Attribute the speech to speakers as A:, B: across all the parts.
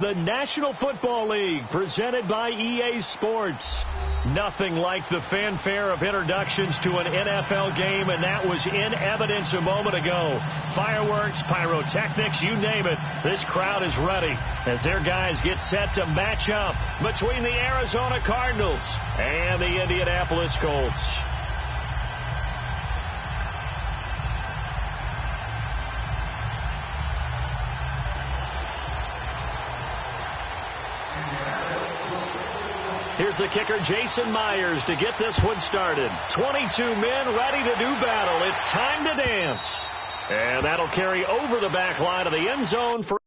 A: the National Football League, presented by EA Sports. Nothing like the fanfare of introductions to an NFL game, and that was in evidence a moment ago. Fireworks, pyrotechnics, you name it. This crowd is ready as their guys get set to match up between the Arizona Cardinals and the Indianapolis Colts. Here's the kicker, Jason Myers, to get this one started. 22 men ready to do battle. It's time to dance. And that'll carry over the back line of the end zone for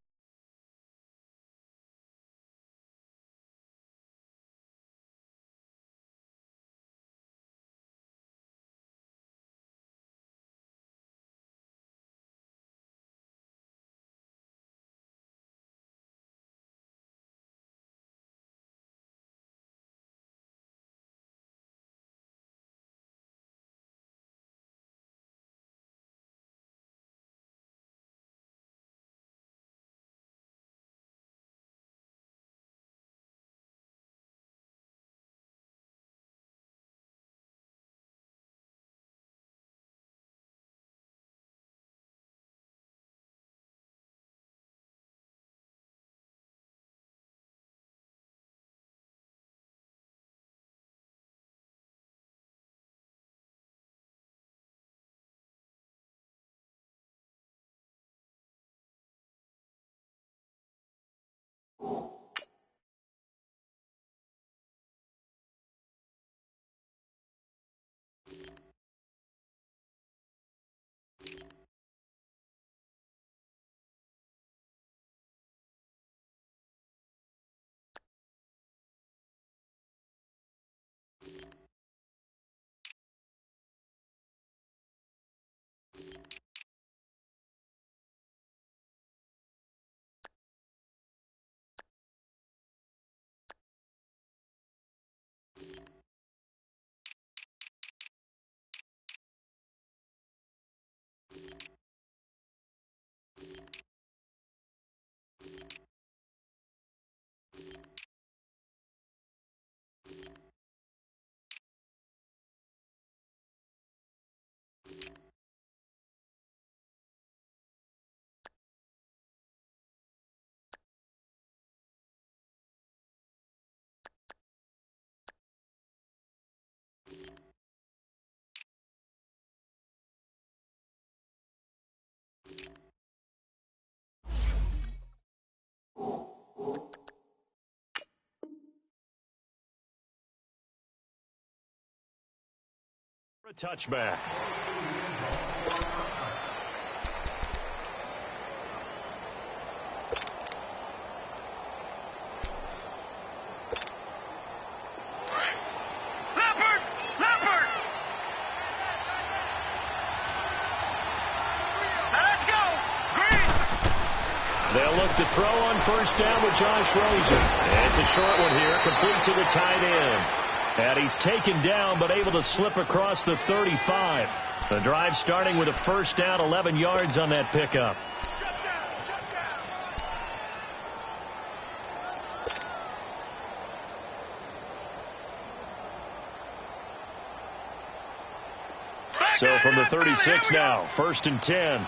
A: a touchback. They'll look to throw on first down with Josh Rosen. And it's a short one here, complete to the tight end. And he's taken down, but able to slip across the 35. The drive starting with a first down, 11 yards on that pickup. So from the 36 now, 1st and 10.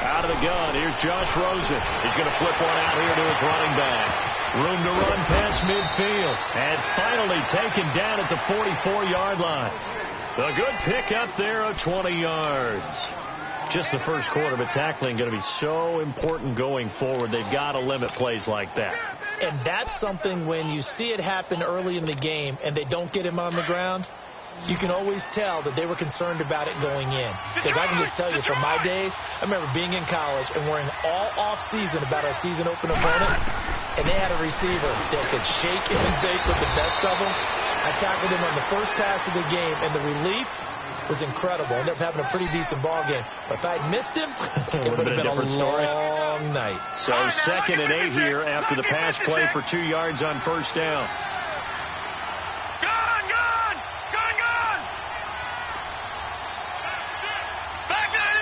A: Out of the gun, here's Josh Rosen. He's going to flip one out here to his running back. Room to run past midfield. And finally taken down at the 44-yard line. A good pick up there of 20 yards. Just the first quarter, but tackling going to be so important going forward. They've got to limit plays like that.
B: And that's something when you see it happen early in the game and they don't get him on the ground, you can always tell that they were concerned about it going in. Because I can just tell you, from my days, I remember being in college and worrying all off-season about our season opener opponent, and they had a receiver that could shake and bake with the best of them. I tackled him on the first pass of the game, and the relief was incredible. Ended up having a pretty decent ball game. But if I'd missed him, it would have been a long night.
A: So 2nd and 8 here after the pass play for 2 yards on first down.
C: Back to the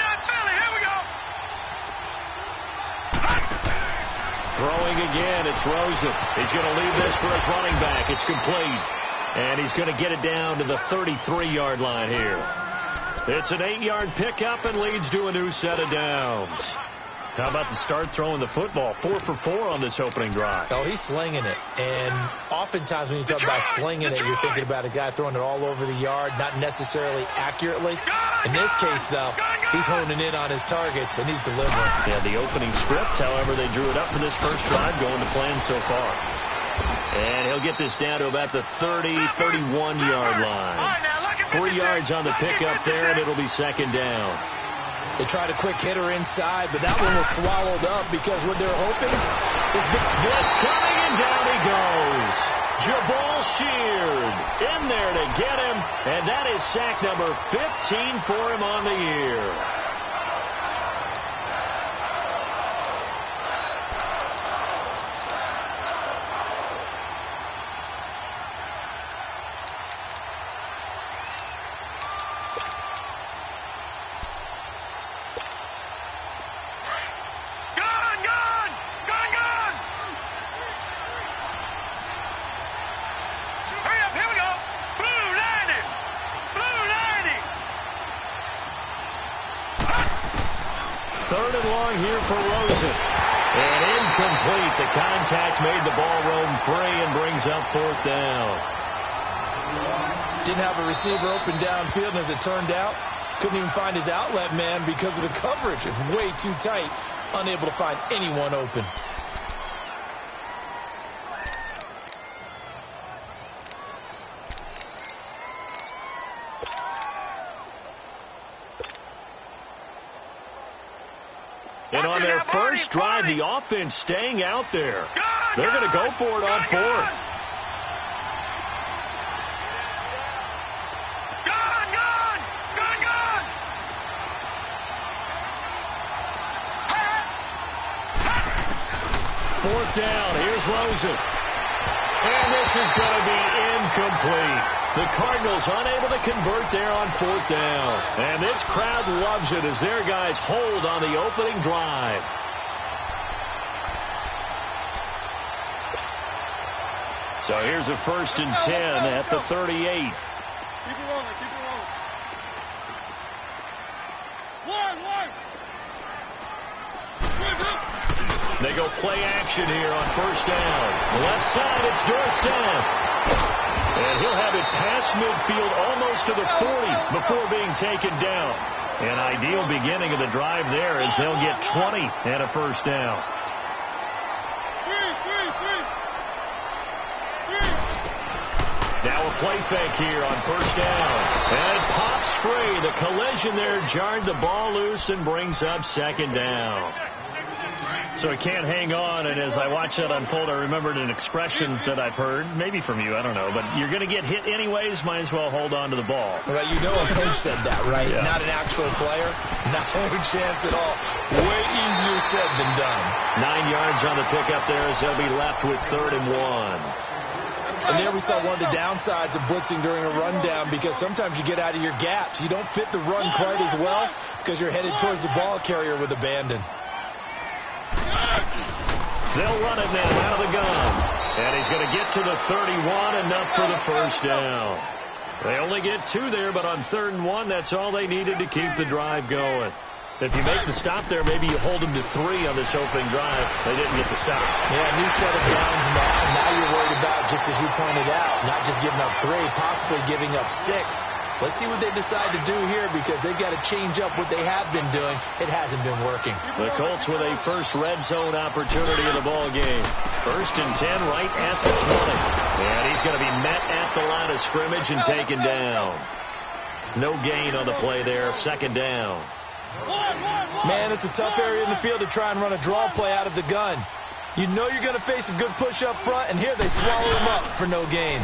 A: Throwing again, it's Rosen. He's going to leave this for his running back. It's complete. And he's going to get it down to the 33-yard line here. It's an 8-yard pickup and leads to a new set of downs. How about the start throwing the football? 4 for 4 on this opening drive.
B: Oh, he's slinging it. And oftentimes when you talk about slinging it, you're thinking about a guy throwing it all over the yard, not necessarily accurately. In this case, though, he's honing in on his targets, and he's delivering.
A: Yeah, the opening script, however, they drew it up for this first drive, going to plan so far. And he'll get this down to about the 30, 31-yard line. 3 yards on the pickup there, and it'll be second down.
B: They tried a quick hitter inside, but that one was swallowed up because what they're hoping is big
A: blitz coming, and down he goes. Jabal Sheard in there to get him, and that is sack number 15 for him on the year. Third and long here for Rosen. And incomplete. The contact made the ball roam free and brings up fourth down.
B: Didn't have a receiver open downfield, and as it turned out, couldn't even find his outlet man because of the coverage. It's way too tight. Unable to find anyone open.
A: And on their first drive, the offense staying out there. They're going to go for it on fourth. Fourth down. Here's Rosen. And this is going to be incomplete. The Cardinals unable to convert there on fourth down. And this crowd loves it as their guys hold on the opening drive. So here's a 1st and 10 at the 38.
C: Keep it rolling, keep it rolling. One.
A: They go play action here on first down. Left side, it's Dorsett. And he'll have it past midfield almost to the 40 before being taken down. An ideal beginning of the drive there as they'll get 20 and a first down. Now a play fake here on first down. And it pops free. The collision there jarred the ball loose and brings up second down. So it can't hang on, and as I watch that unfold, I remembered an expression that I've heard, maybe from you, I don't know, but you're going to get hit anyways, might as well hold on to the ball.
B: Well, you know a coach said that, right?
A: Yeah.
B: Not an actual player. No chance at all. Way easier said than done.
A: 9 yards on the pickup there as they'll be left with 3rd and 1.
B: And there we saw one of the downsides of blitzing during a rundown because sometimes you get out of your gaps. You don't fit the run quite as well because you're headed towards the ball carrier with abandon.
A: They'll run it now out of the gun. And he's going to get to the 31, enough for the first down. They only get 2 there, but on 3rd and 1, that's all they needed to keep the drive going. If you make the stop there, maybe you hold them to 3 on this opening drive. They didn't get the stop.
B: Yeah, new set of downs now. Now you're worried about, just as you pointed out, not just giving up 3, possibly giving up 6. Let's see what they decide to do here because they've got to change up what they have been doing. It hasn't been working.
A: The Colts with a first red zone opportunity in the ball game. 1st and 10 right at the 20. And he's going to be met at the line of scrimmage and taken down. No gain on the play there. 2nd down.
B: Man, it's a tough area in the field to try and run a draw play out of the gun. You know you're going to face a good push up front, and here they swallow him up for no gain.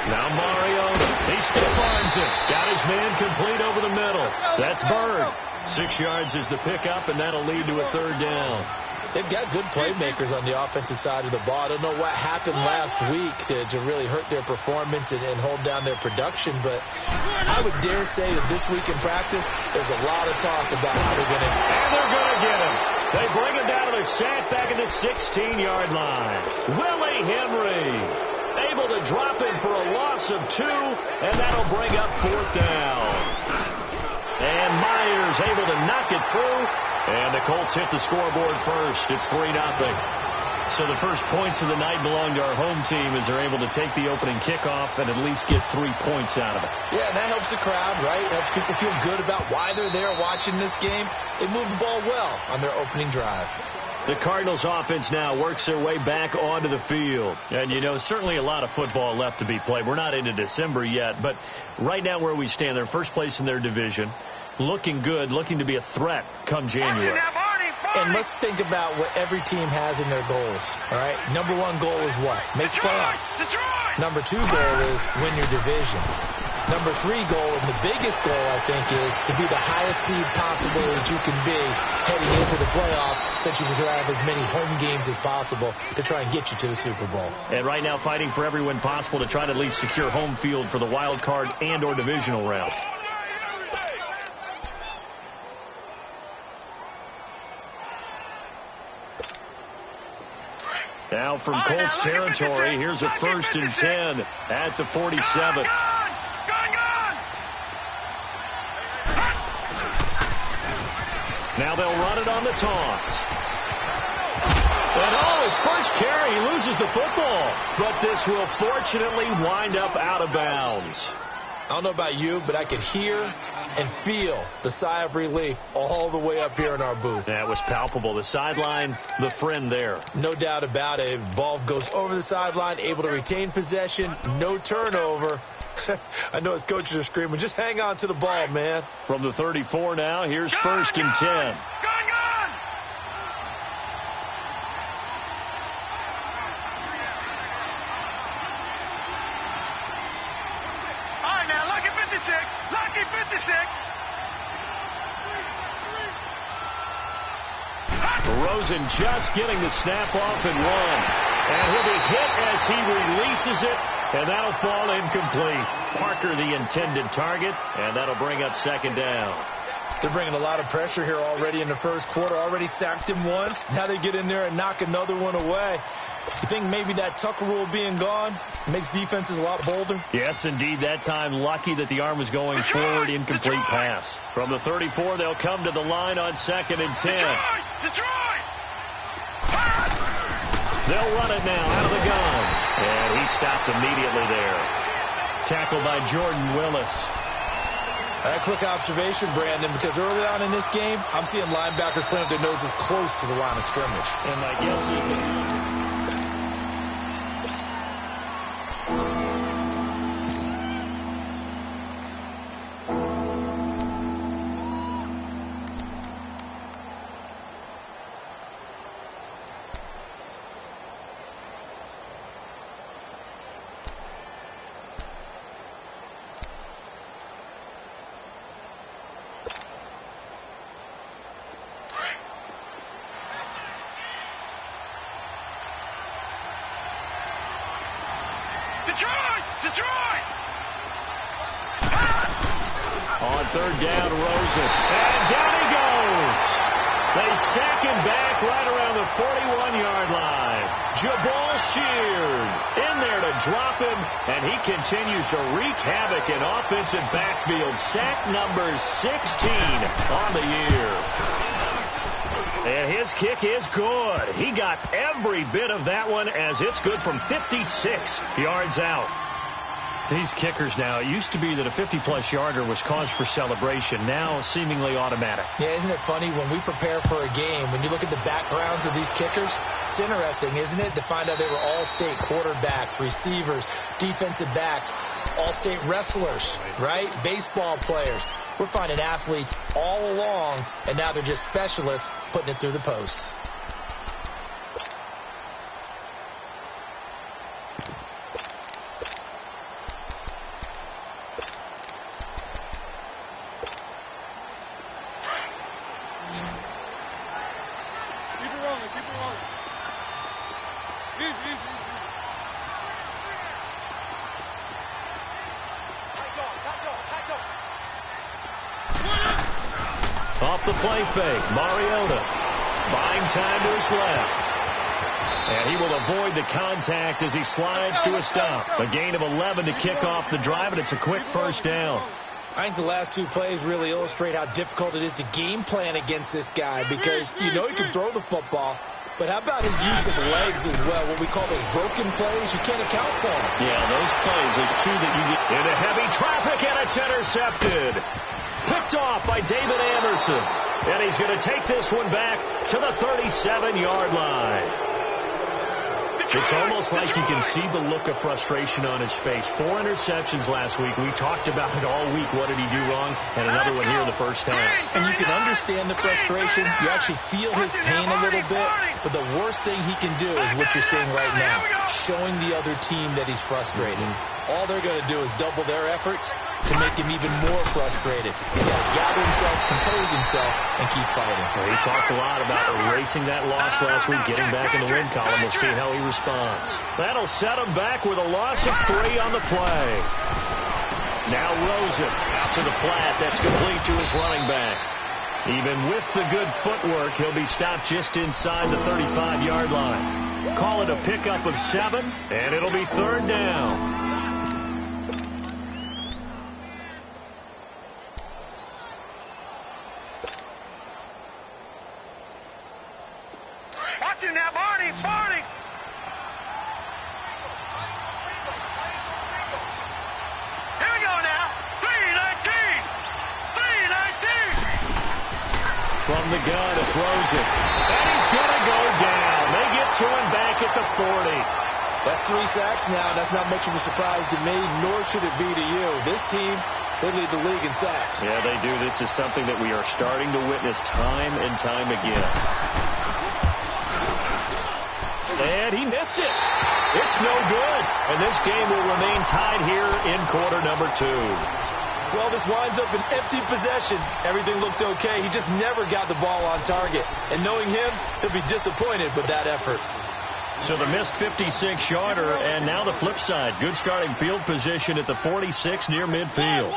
A: Now Mario, he stiff arms it. Got his man complete over the middle. That's Bird. 6 yards is the pickup, and that'll lead to a 3rd down.
B: They've got good playmakers on the offensive side of the ball. I don't know what happened last week to really hurt their performance and hold down their production, but I would dare say that this week in practice, there's a lot of talk about how they're going to...
A: And they're going to get him. They will bring him down to the sack back at the 16-yard line. Willie Henry able to drop him for a loss of 2, and that'll bring up 4th down. And Myers able to knock it through, and the Colts hit the scoreboard first. It's 3-0. So the first points of the night belong to our home team as they're able to take the opening kickoff and at least get 3 points out of it.
B: Yeah, and that helps the crowd, right? Helps people feel good about why they're there watching this game. They move the ball well on their opening drive.
A: The Cardinals offense now works their way back onto the field. And, you know, certainly a lot of football left to be played. We're not into December yet, but right now where we stand, they're first place in their division, looking good, looking to be a threat come January.
B: And let's think about what every team has in their goals, all right? Number 1 goal is what? Make playoffs. Number 2 goal is win your division. Number 3 goal, and the biggest goal, I think, is to be the highest seed possible that you can be heading into the playoffs so that you can have as many home games as possible to try and get you to the Super Bowl.
A: And right now fighting for every win possible to try to at least secure home field for the wild card and or divisional round. Now from Colts territory, here's a 1st and 10 at the 47. Now they'll run it on the toss. And his first carry, he loses the football. But this will fortunately wind up out of bounds.
B: I don't know about you, but I could hear and feel the sigh of relief all the way up here in our booth.
A: That was palpable. The sideline, the friend there.
B: No doubt about it. Ball goes over the sideline, able to retain possession, no turnover. I know his coaches are screaming, just hang on to the ball, man.
A: From the 34 now, here's 1st and 10. Rosen just getting the snap off and 1. And he'll be hit as he releases it, and that'll fall incomplete. Parker the intended target, and that'll bring up 2nd down.
B: They're bringing a lot of pressure here already in the first quarter. Already sacked him once. Now they get in there and knock another one away. You think maybe that Tucker rule being gone makes defenses a lot bolder?
A: Yes, indeed. That time lucky that the arm was going forward. Incomplete pass. From the 34, they'll come to the line on 2nd and 10. They'll run it now out of the gun. And he stopped immediately there. Tackled by Jordan Willis.
B: A quick observation, Brandon, because early on in this game, I'm seeing linebackers playing with their noses close to the line of scrimmage.
A: And my guess is that...
C: Detroit!
A: On 3rd down, Rosen. And down he goes. They sack him back right around the 41-yard line. Jabal Sheard in there to drop him, and he continues to wreak havoc in offensive backfield. Sack number 16 on the year. And his kick is good. He got every bit of that one as it's good from 56 yards out. These kickers now, it used to be that a 50-plus yarder was cause for celebration. Now seemingly automatic.
B: Yeah, isn't it funny when we prepare for a game, when you look at the backgrounds of these kickers, it's interesting, isn't it, to find out they were all-state quarterbacks, receivers, defensive backs, all-state wrestlers, right? Baseball players. We're finding athletes all along, and now they're just specialists putting it through the posts.
A: Off the play fake, Mariota. Buying time to his left. And he will avoid the contact as he slides to a stop. A gain of 11 to kick off the drive, and it's a quick first down.
B: I think the last two plays really illustrate how difficult it is to game plan against this guy because you know he can throw the football, but how about his use of legs as well, what we call those broken plays? You can't account for them.
A: Yeah, those plays, those two that you get into heavy traffic, and it's intercepted. Picked off by David Anderson, and he's going to take this one back to the 37-yard line. It's almost like you can see the look of frustration on his face. 4 interceptions last week. We talked about it all week. What did he do wrong? And another one here in the first half.
B: And you can understand the frustration. You actually feel his pain a little bit. But the worst thing he can do is what you're seeing right now, showing the other team that he's frustrated. All they're going to do is double their efforts to make him even more frustrated. He's got to gather himself, compose himself, and keep fighting.
A: Well, he talked a lot about erasing that loss last week, getting back in the win column. We'll see how he responds. That'll set him back with a loss of 3 on the play. Now Rosen out to the flat. That's complete to his running back. Even with the good footwork, he'll be stopped just inside the 35-yard line. Call it a pickup of 7, and it'll be 3rd down.
C: Watch him now, Barney! Barney! Here we go now. 319! 319!
A: From the gun, it's Rosen. And he's going to go down. They get to him back at the 40.
B: That's 3 sacks now. That's not much of a surprise to me, nor should it be to you. This team, they lead the league in sacks.
A: Yeah, they do. This is something that we are starting to witness time and time again. And he missed it. It's no good. And this game will remain tied here in quarter number 2.
B: Well, this winds up an empty possession. Everything looked okay. He just never got the ball on target. And knowing him, he'll be disappointed with that effort.
A: So the missed 56-yarder, and now the flip side. Good starting field position at the 46 near midfield.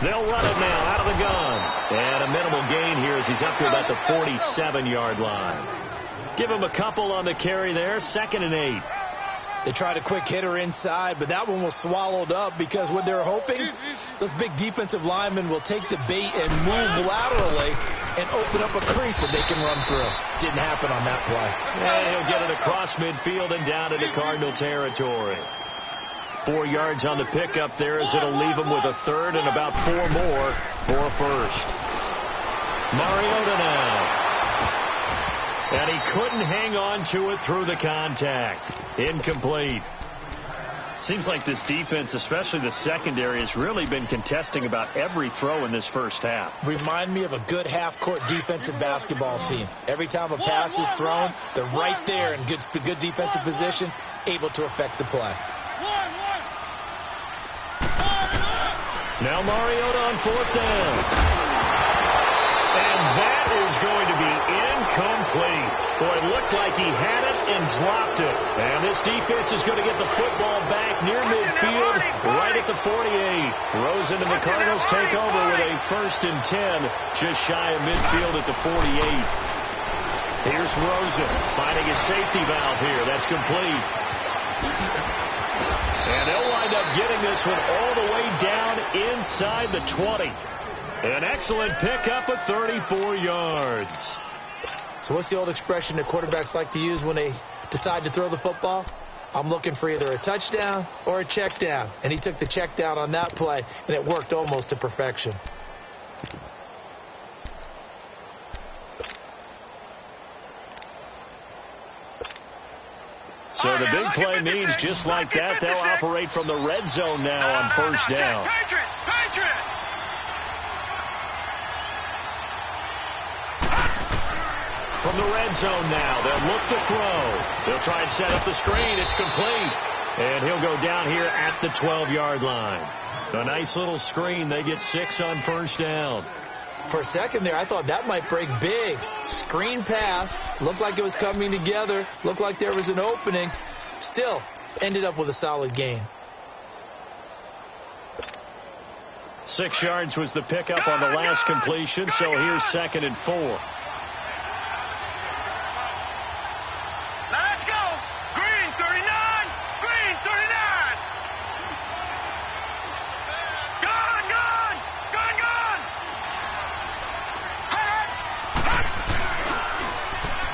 A: They'll run it now out of the gun. And a minimal gain here as he's up to about the 47-yard line. Give him a couple on the carry there. 2nd and 8.
B: They tried a quick hitter inside, but that one was swallowed up because what they're hoping, those big defensive linemen will take the bait and move laterally and open up a crease that they can run through. Didn't happen on that play.
A: And he'll get it across midfield and down into Cardinal territory. 4 yards on the pickup there as it'll leave him with a 3rd and about 4 more for a first. Mariota now. And he couldn't hang on to it through the contact. Incomplete. Seems like this defense, especially the secondary, has really been contesting about every throw in this first half.
B: Remind me of a good half-court defensive basketball team. Every time a pass is thrown, they're right there in good defensive position, able to affect the play.
A: Now Mariota on 4th down. And that is going to be incomplete. Boy, it looked like he had it and dropped it. And this defense is going to get the football back near midfield, right at the 48. Rosen and the Cardinals take over with a 1st and 10, just shy of midfield at the 48. Here's Rosen finding his safety valve here. That's complete. And they'll wind up getting this one all the way down inside the 20. An excellent pickup of 34 yards.
B: So what's the old expression that quarterbacks like to use when they decide to throw the football? I'm looking for either a touchdown or a check down. And he took the check down on that play, and it worked almost to perfection.
A: So the big play means just like that, they'll operate from the red zone now on 1st down. From the red zone now, they'll look to throw. They'll try and set up the screen. It's complete. And he'll go down here at the 12-yard line. A nice little screen. They get 6 on 1st down.
B: For a second there, I thought that might break big. Screen pass. Looked like it was coming together. Looked like there was an opening. Still, ended up with a solid gain.
A: 6 yards was the pickup on the last completion, so here's 2nd and 4.
C: Let's go. Green 39. Green 39. Gone, gone. Gone, gone.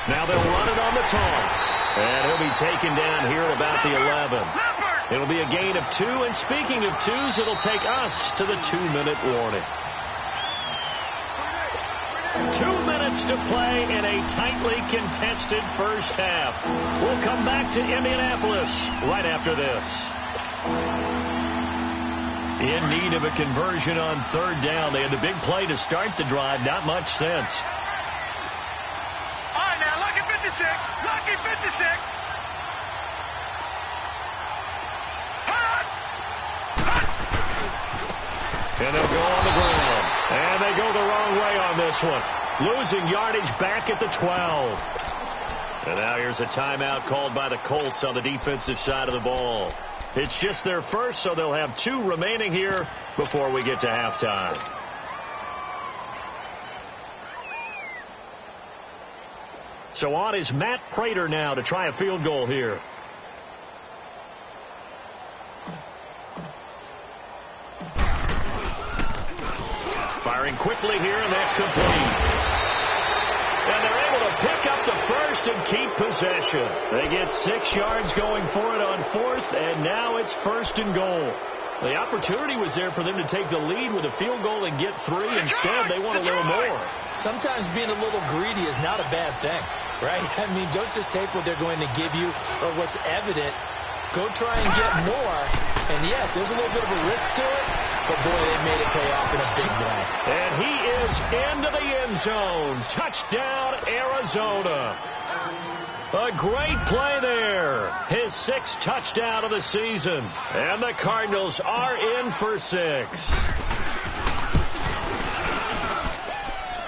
A: Now they'll run it on the toss. And he'll be taken down here at about the 11. It'll be a gain of 2, and speaking of 2s, it'll take us to the 2-minute warning. 2 minutes to play in a tightly contested first half. We'll come back to Indianapolis right after this. In need of a conversion on 3rd down. They had the big play to start the drive. Not much sense.
C: All right, now, lucky 56. Lucky 56.
A: And they'll go on the ground. And they go the wrong way on this one. Losing yardage back at the 12. And now here's a timeout called by the Colts on the defensive side of the ball. It's just their first, so they'll have 2 remaining here before we get to halftime. So on is Matt Prater now to try a field goal here. Firing quickly here, and that's complete. And they're able to pick up the first and keep possession. They get 6 yards going for it on 4th, and now it's 1st and goal. The opportunity was there for them to take the lead with a field goal and get 3. Instead, they want a little more.
B: Sometimes being a little greedy is not a bad thing, right? I mean, don't just take what they're going to give you or what's evident. Go try and get more. And, yes, there's a little bit of a risk to it, but, boy, they made it pay off in a big way.
A: And he is into the end zone. Touchdown, Arizona. A great play there. His 6th touchdown of the season. And the Cardinals are in for 6.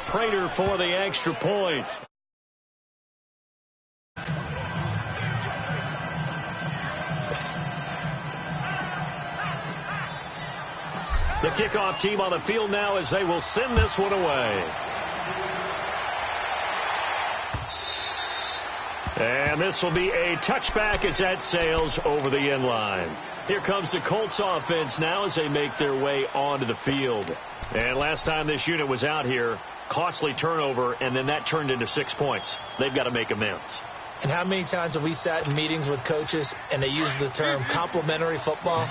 A: Prater for the extra point. The kickoff team on the field now as they will send this one away. And this will be a touchback as that sails over the end line. Here comes the Colts offense now as they make their way onto the field. And last time this unit was out here, costly turnover, and then that turned into 6 points. They've got to make amends.
B: And how many times have we sat in meetings with coaches and they use the term complementary football?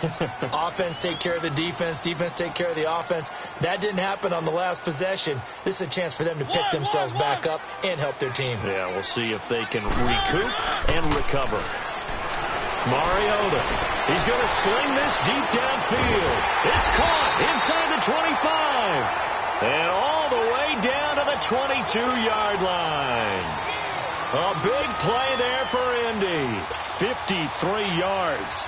B: Offense take care of the defense, defense take care of the offense. That didn't happen on the last possession. This is a chance for them to pick themselves back up and help their team.
A: Yeah, we'll see if they can recoup and recover. Mariota, he's going to sling this deep downfield. It's caught inside the 25 and all the way down to the 22-yard line. A big play there for Indy. 53 yards.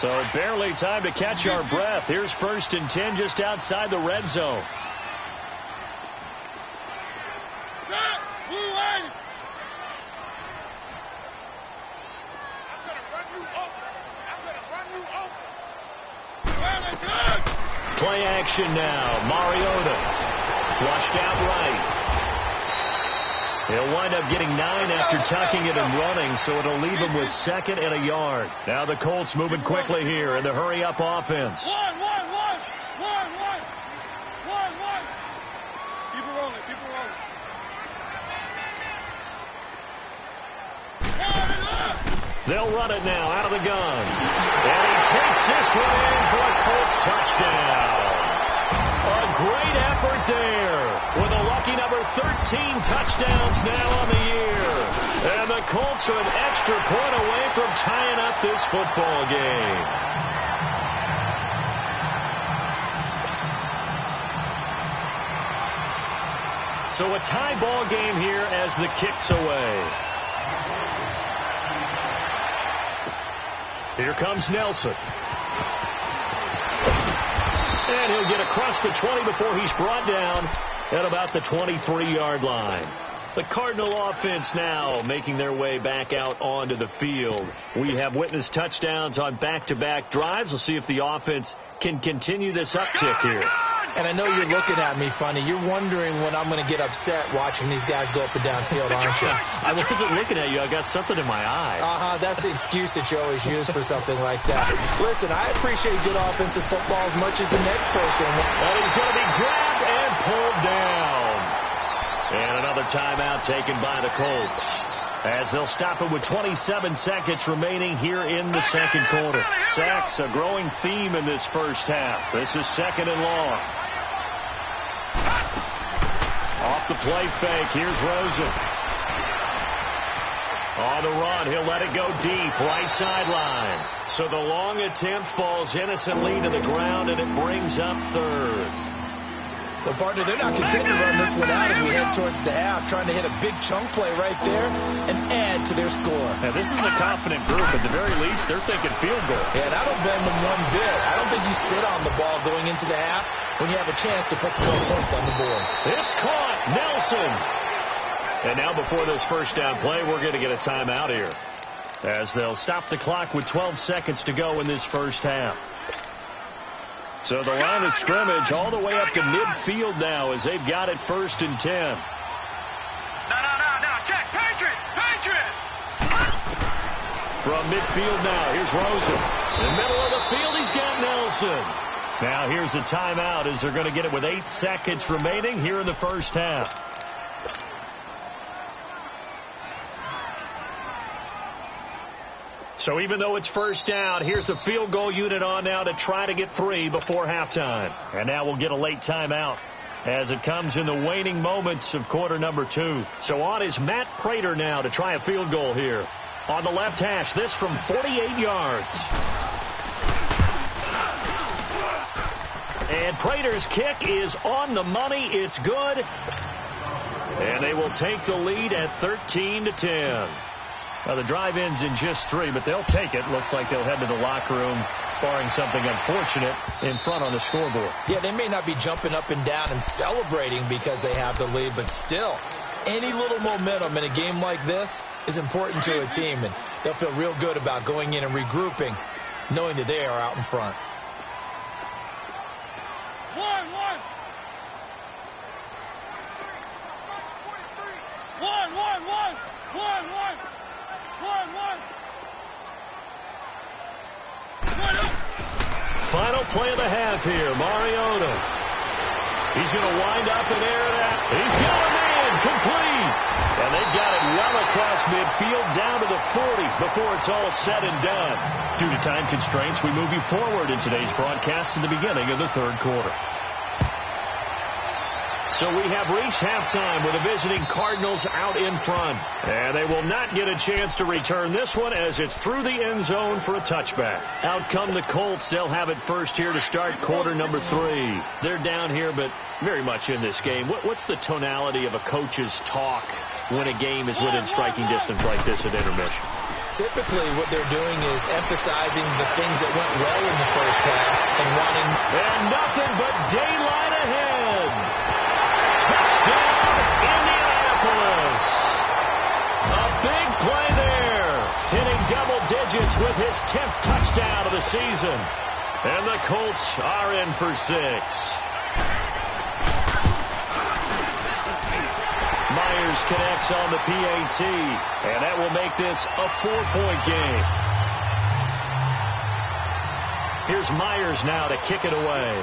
A: So barely time to catch our breath. Here's 1st and 10 just outside the red zone. Play action now. Mariota flushed out right. He'll wind up getting 9 after tucking it and running, so it'll leave him with 2nd and a yard. Now the Colts moving quickly here in the hurry-up offense.
C: One. Keep it rolling.
A: They'll run it now out of the gun. And he takes this one in for a Colts touchdown. A great effort there with a lucky number 13 touchdowns now on the year. And the Colts are an extra point away from tying up this football game. So a tie ball game here as the kick's away. Here comes Nelson. And he'll get across the 20 before he's brought down at about the 23-yard line. The Cardinal offense now making their way back out onto the field. We have witnessed touchdowns on back-to-back drives. We'll see if the offense can continue this uptick here.
B: And I know you're looking at me funny. You're wondering when I'm going to get upset watching these guys go up and down field, aren't you?
A: I wasn't looking at you. I got something in my eye.
B: That's the excuse that you always use for something like that. Listen, I appreciate good offensive football as much as the next person.
A: And he's going to be grabbed and pulled down. And another timeout taken by the Colts, as they'll stop it with 27 seconds remaining here in the second quarter. Sacks, a growing theme in this first half. This is second and long. Off the play fake, here's Rosen. On the run, he'll let it go deep, right sideline. So the long attempt falls innocently to the ground, and it brings up third.
B: Well, partner, they're not content to run this one out as we head towards the half, trying to hit a big chunk play right there and add to their score.
A: Now, this is a confident group. At the very least, they're thinking field goal.
B: Yeah, and I don't blame them one bit. I don't think you sit on the ball going into the half when you have a chance to put some more points on the board.
A: It's caught. Nelson. And now before this first down play, we're going to get a timeout here, as they'll stop the clock with 12 seconds to go in this first half. So the line of scrimmage all the way up to midfield now as they've got it 1st and 10.
C: No. Check. Patriot.
A: From midfield now, here's Rosen. In the middle of the field, he's got Nelson. Now here's a timeout as they're going to get it with 8 seconds remaining here in the first half. So even though it's first down, here's the field goal unit on now to try to get 3 before halftime. And now we'll get a late timeout as it comes in the waning moments of quarter number 2. So on is Matt Prater now to try a field goal here. On the left hash, this from 48 yards. And Prater's kick is on the money. It's good. And they will take the lead at 13-10. Well, the drive ends in just 3, but they'll take it. Looks like they'll head to the locker room, barring something unfortunate in front on the scoreboard.
B: Yeah, they may not be jumping up and down and celebrating because they have the lead, but still, any little momentum in a game like this is important to a team, and they'll feel real good about going in and regrouping, knowing that they are out in front.
A: Final play of the half here. Mariota. He's going to wind up and air that. He's got a man complete. And they've got it well across midfield down to the 40 before it's all said and done. Due to time constraints, we move you forward in today's broadcast to the beginning of the third quarter. So we have reached halftime with the visiting Cardinals out in front. And they will not get a chance to return this one as it's through the end zone for a touchback. Out come the Colts. They'll have it first here to start quarter number 3. They're down here, but very much in this game. What's the tonality of a coach's talk when a game is within striking distance like this at intermission?
B: Typically, what they're doing is emphasizing the things that went well in the first half and wanting...
A: And nothing but daylight ahead. Touchdown, Indianapolis. A big play there. Hitting double digits with his 10th touchdown of the season. And the Colts are in for 6. Myers connects on the PAT. And that will make this a 4-point game. Here's Myers now to kick it away.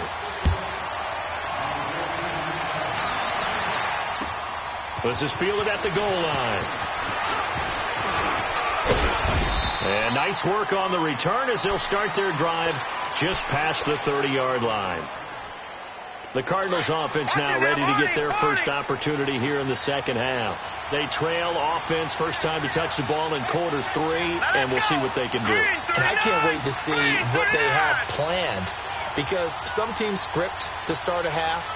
A: This is fielded at the goal line. And nice work on the return as they'll start their drive just past the 30-yard line. The Cardinals offense now ready to get their first opportunity here in the second half. They trail offense, first time to touch the ball in quarter 3, and we'll see what they can do.
B: And I can't wait to see what they have planned, because some teams script to start a half.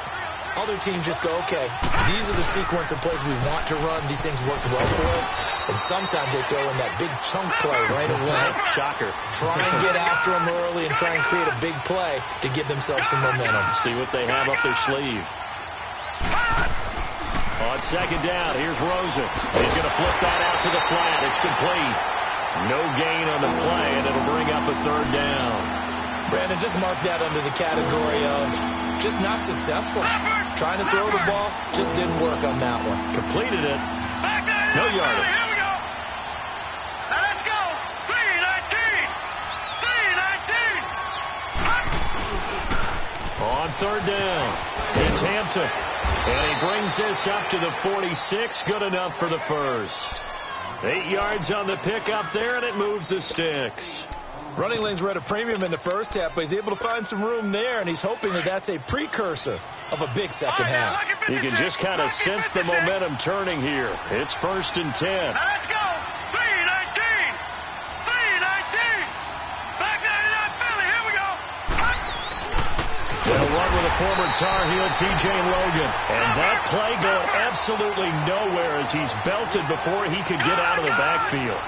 B: Other teams just go, okay, these are the sequence of plays we want to run. These things worked well for us. And sometimes they throw in that big chunk play right away.
A: Shocker.
B: Try and get after them early and try and create a big play to give themselves some momentum.
A: See what they have up their sleeve. On On second down, here's Rosen. He's going to flip that out to the flat. It's complete. No gain on the play, and it'll bring up a third down.
B: Brandon, just mark that under the category of just not successful. Trying to throw the ball, just didn't work on that one.
A: Completed it. No yardage.
C: Here we go. Now let's go. 3-19. 3-19.
A: On third down, it's Hampton. And he brings this up to the 46. Good enough for the first. 8 yards on the pickup there, and it moves the sticks.
B: Running lanes were at a premium in the first half, but he's able to find some room there, and he's hoping that that's a precursor of a big second half.
A: You can just kind of sense the momentum turning here. It's 1st and 10.
C: Now let's go. 3-19. 3-19. Back 99 Philly. Here we go.
A: They'll run with a former Tar Heel, T.J. Logan. And that play going absolutely nowhere as he's belted before he could get out of the backfield.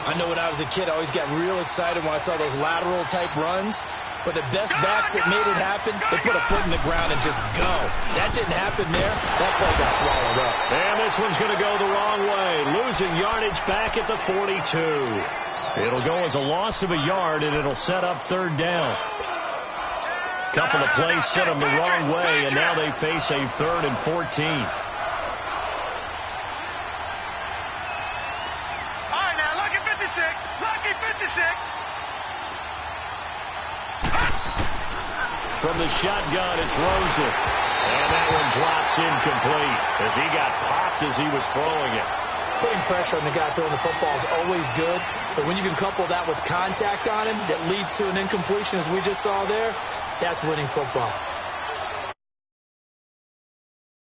B: I know when I was a kid, I always got real excited when I saw those lateral-type runs. But the best backs that made it happen, they put a foot in the ground and just go. That didn't happen there. That play got swallowed up.
A: And this one's going to go the wrong way. Losing yardage back at the 42. It'll go as a loss of a yard, and it'll set up third down. Couple of plays set them the wrong way, and now they face a 3rd and 14. From the shotgun, it's Rosen. And that one drops incomplete as he got popped as he was throwing it.
B: Putting pressure on the guy throwing the football is always good, but when you can couple that with contact on him that leads to an incompletion, as we just saw there, that's winning football.